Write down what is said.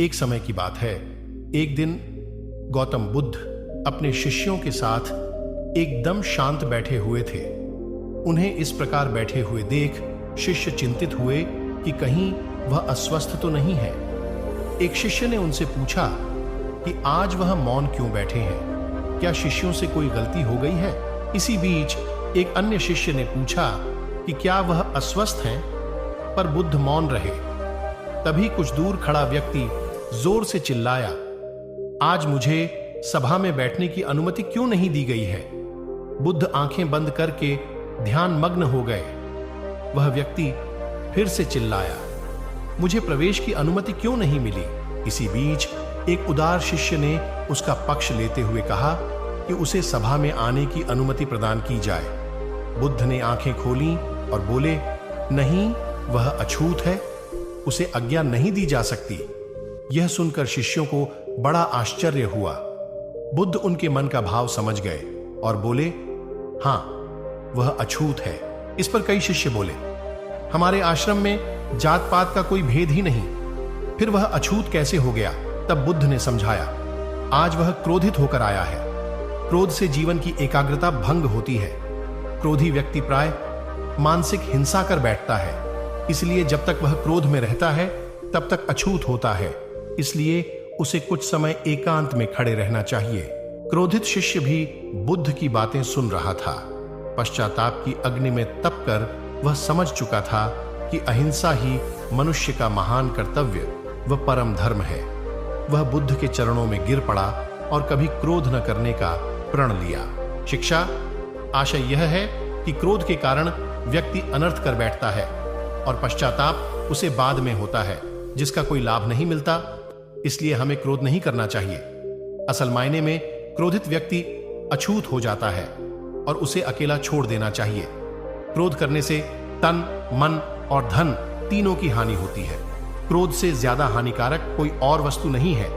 एक समय की बात है। एक दिन गौतम बुद्ध अपने शिष्यों के साथ एकदम शांत बैठे हुए थे। उन्हें इस प्रकार बैठे हुए देख शिष्य चिंतित हुए कि कहीं वह अस्वस्थ तो नहीं है। एक शिष्य ने उनसे पूछा कि आज वह मौन क्यों बैठे हैं, क्या शिष्यों से कोई गलती हो गई है? इसी बीच एक अन्य शिष्य ने पूछा कि क्या वह अस्वस्थ हैं? पर बुद्ध मौन रहे। तभी कुछ दूर खड़ा व्यक्ति जोर से चिल्लाया, आज मुझे सभा में बैठने की अनुमति क्यों नहीं दी गई है? बुद्ध आंखें बंद करके ध्यान मग्न हो गए। वह व्यक्ति फिर से चिल्लाया, मुझे प्रवेश की अनुमति क्यों नहीं मिली? इसी बीच एक उदार शिष्य ने उसका पक्ष लेते हुए कहा कि उसे सभा में आने की अनुमति प्रदान की जाए। बुद्ध ने आंखें खोली और बोले, नहीं, वह अछूत है, उसे आज्ञा नहीं दी जा सकती। यह सुनकर शिष्यों को बड़ा आश्चर्य हुआ। बुद्ध उनके मन का भाव समझ गए और बोले, हां, वह अछूत है। इस पर कई शिष्य बोले, हमारे आश्रम में जात पात का कोई भेद ही नहीं, फिर वह अछूत कैसे हो गया? तब बुद्ध ने समझाया, आज वह क्रोधित होकर आया है। क्रोध से जीवन की एकाग्रता भंग होती है। क्रोधी व्यक्ति प्राय मानसिक हिंसा कर बैठता है, इसलिए जब तक वह क्रोध में रहता है तब तक अछूत होता है। इसलिए उसे कुछ समय एकांत में खड़े रहना चाहिए। क्रोधित शिष्य भी बुद्ध की बातें सुन रहा था। पश्चाताप की अग्नि में तपकर वह समझ चुका था कि अहिंसा ही मनुष्य का महान कर्तव्य व परम धर्म है। वह बुद्ध के चरणों में गिर पड़ा और कभी क्रोध न करने का प्रण लिया। शिक्षा, आशय यह है कि क्रोध के कारण व्यक्ति अनर्थ कर बैठता है और पश्चाताप उसे बाद में होता है, जिसका कोई लाभ नहीं मिलता। इसलिए हमें क्रोध नहीं करना चाहिए। असल मायने में क्रोधित व्यक्ति अछूत हो जाता है और उसे अकेला छोड़ देना चाहिए। क्रोध करने से तन, मन और धन तीनों की हानि होती है। क्रोध से ज्यादा हानिकारक कोई और वस्तु नहीं है।